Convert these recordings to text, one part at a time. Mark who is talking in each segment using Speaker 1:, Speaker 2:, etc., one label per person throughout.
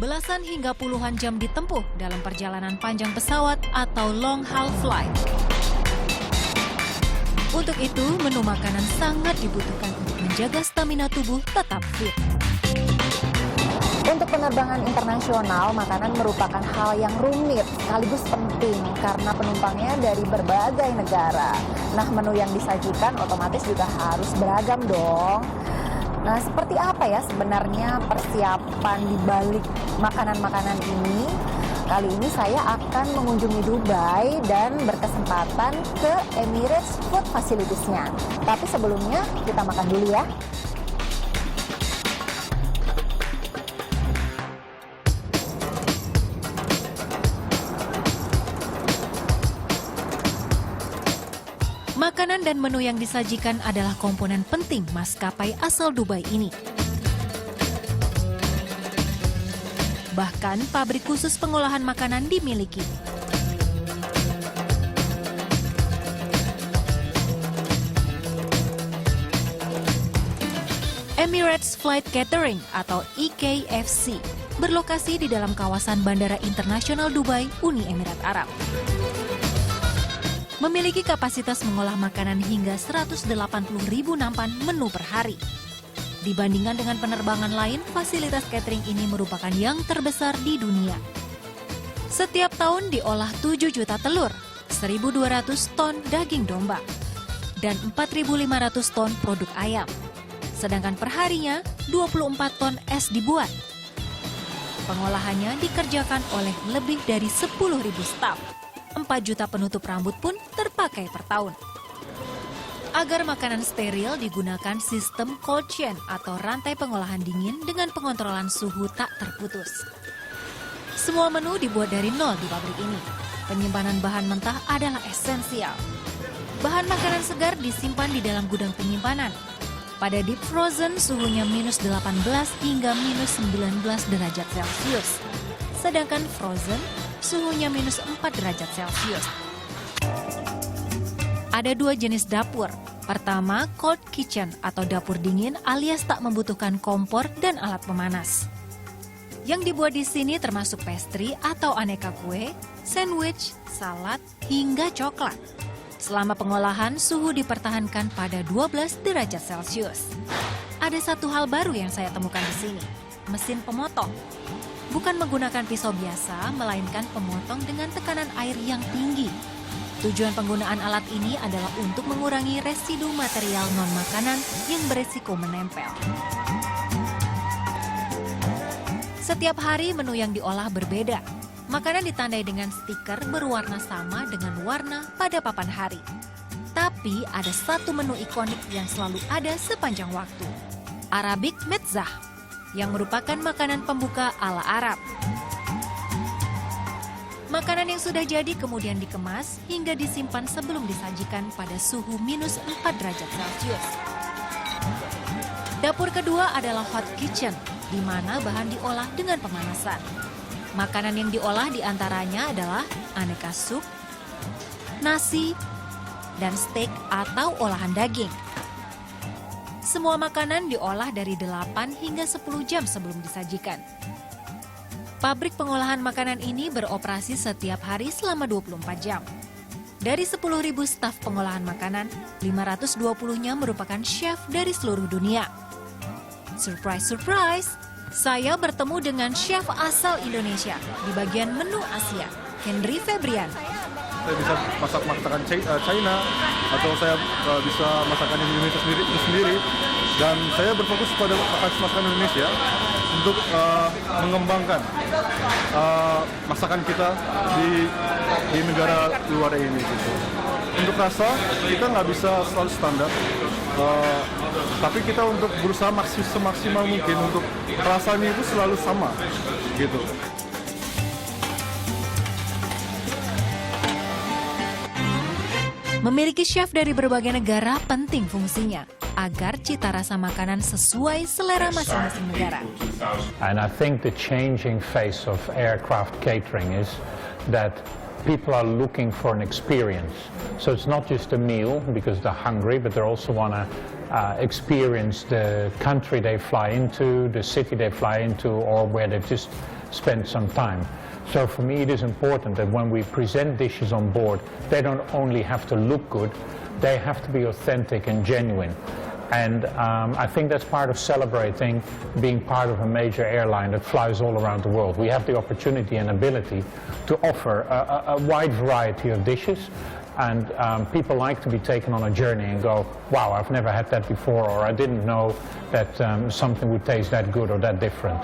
Speaker 1: belasan hingga puluhan jam ditempuh dalam perjalanan panjang pesawat atau long haul flight. Untuk itu, menu makanan sangat dibutuhkan untuk menjaga stamina tubuh tetap fit.
Speaker 2: Untuk penerbangan internasional, makanan merupakan hal yang rumit sekaligus penting karena penumpangnya dari berbagai negara. Nah, menu yang disajikan otomatis juga harus beragam dong. Nah, seperti apa ya sebenarnya persiapan di balik makanan-makanan ini? Kali ini saya akan mengunjungi Dubai dan berkesempatan ke Emirates Food Facilities-nya. Tapi sebelumnya kita makan dulu ya.
Speaker 1: Makanan dan menu yang disajikan adalah komponen penting maskapai asal Dubai ini. Bahkan pabrik khusus pengolahan makanan dimiliki. Emirates Flight Catering atau EKFC berlokasi di dalam kawasan Bandara Internasional Dubai, Uni Emirat Arab. Memiliki kapasitas mengolah makanan hingga 180.000 nampan menu per hari. Dibandingkan dengan penerbangan lain, fasilitas catering ini merupakan yang terbesar di dunia. Setiap tahun diolah 7 juta telur, 1.200 ton daging domba, dan 4.500 ton produk ayam. Sedangkan perharinya 24 ton es dibuat. Pengolahannya dikerjakan oleh lebih dari 10.000 staf. 4 juta penutup rambut pun terpakai per tahun. Agar makanan steril digunakan sistem cold chain atau rantai pengolahan dingin dengan pengontrolan suhu tak terputus. Semua menu dibuat dari nol di pabrik ini. Penyimpanan bahan mentah adalah esensial. Bahan makanan segar disimpan di dalam gudang penyimpanan. Pada deep frozen suhunya minus 18 hingga minus 19 derajat Celcius. Sedangkan frozen suhunya minus 4 derajat Celcius. Ada 2 jenis dapur. Pertama, cold kitchen atau dapur dingin alias tak membutuhkan kompor dan alat pemanas. Yang dibuat di sini termasuk pastry atau aneka kue, sandwich, salad, hingga coklat. Selama pengolahan, suhu dipertahankan pada 12 derajat Celcius. Ada satu hal baru yang saya temukan di sini, mesin pemotong. Bukan menggunakan pisau biasa, melainkan pemotong dengan tekanan air yang tinggi. Tujuan penggunaan alat ini adalah untuk mengurangi residu material non-makanan yang beresiko menempel. Setiap hari menu yang diolah berbeda. Makanan ditandai dengan stiker berwarna sama dengan warna pada papan hari. Tapi ada satu menu ikonik yang selalu ada sepanjang waktu. Arabic Mezzah, yang merupakan makanan pembuka ala Arab. Makanan yang sudah jadi kemudian dikemas hingga disimpan sebelum disajikan pada suhu minus 4 derajat Celcius. Dapur kedua adalah hot kitchen, di mana bahan diolah dengan pemanasan. Makanan yang diolah diantaranya adalah aneka sup, nasi, dan steak atau olahan daging. Semua makanan diolah dari 8 hingga 10 jam sebelum disajikan. Pabrik pengolahan makanan ini beroperasi setiap hari selama 24 jam. Dari 10.000 staf pengolahan makanan, 520-nya merupakan chef dari seluruh dunia. Surprise, surprise! Saya bertemu dengan chef asal Indonesia di bagian menu Asia, Henry Febrian.
Speaker 3: Saya bisa masak masakan China atau saya bisa masakan Indonesia sendiri dan saya berfokus pada masakan Indonesia untuk mengembangkan masakan kita di negara luar ini gitu. Untuk rasa kita nggak bisa selalu standar, tapi kita untuk berusaha semaksimal mungkin untuk rasanya itu selalu sama gitu.
Speaker 1: Memiliki chef dari berbagai negara penting fungsinya agar cita rasa makanan sesuai selera masing-masing negara.
Speaker 4: And I think the changing face of aircraft catering is that people are looking for an experience. So it's not just a meal because they're hungry, but they also want to experience the country they fly into, the city they fly into, or where they've just spent some time. So for me it is important that when we present dishes on board, they don't only have to look good, they have to be authentic and genuine. And I think that's part of celebrating being part of a major airline that flies all around the world. We have the opportunity and ability to offer a wide variety of dishes, and people like to be taken on a journey and go, wow, I've never had that before, or I didn't know that something would taste that good or that different.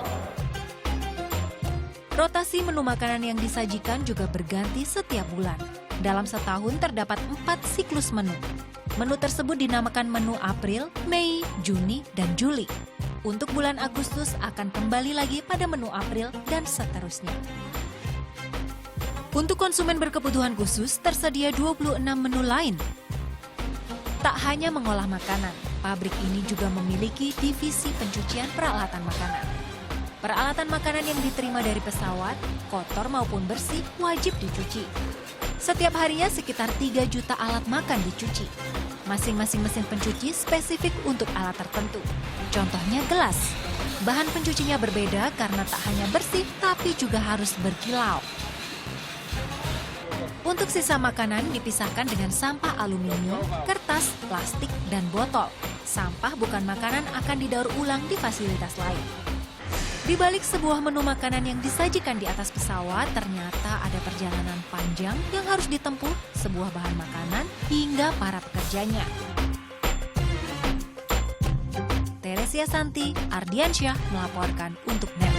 Speaker 1: Rotasi menu makanan yang disajikan juga berganti setiap bulan. Dalam setahun terdapat 4 siklus menu. Menu tersebut dinamakan menu April, Mei, Juni, dan Juli. Untuk bulan Agustus akan kembali lagi pada menu April dan seterusnya. Untuk konsumen berkebutuhan khusus, tersedia 26 menu lain. Tak hanya mengolah makanan, pabrik ini juga memiliki divisi pencucian peralatan makanan. Peralatan makanan yang diterima dari pesawat, kotor maupun bersih, wajib dicuci. Setiap harinya sekitar 3 juta alat makan dicuci. Masing-masing mesin pencuci spesifik untuk alat tertentu. Contohnya gelas. Bahan pencucinya berbeda karena tak hanya bersih, tapi juga harus berkilau. Untuk sisa makanan dipisahkan dengan sampah aluminium, kertas, plastik, dan botol. Sampah bukan makanan akan didaur ulang di fasilitas lain. Di balik sebuah menu makanan yang disajikan di atas pesawat, ternyata ada perjalanan panjang yang harus ditempuh sebuah bahan makanan hingga para pekerjanya. Teresia Santi, Ardiansyah melaporkan untuk NET.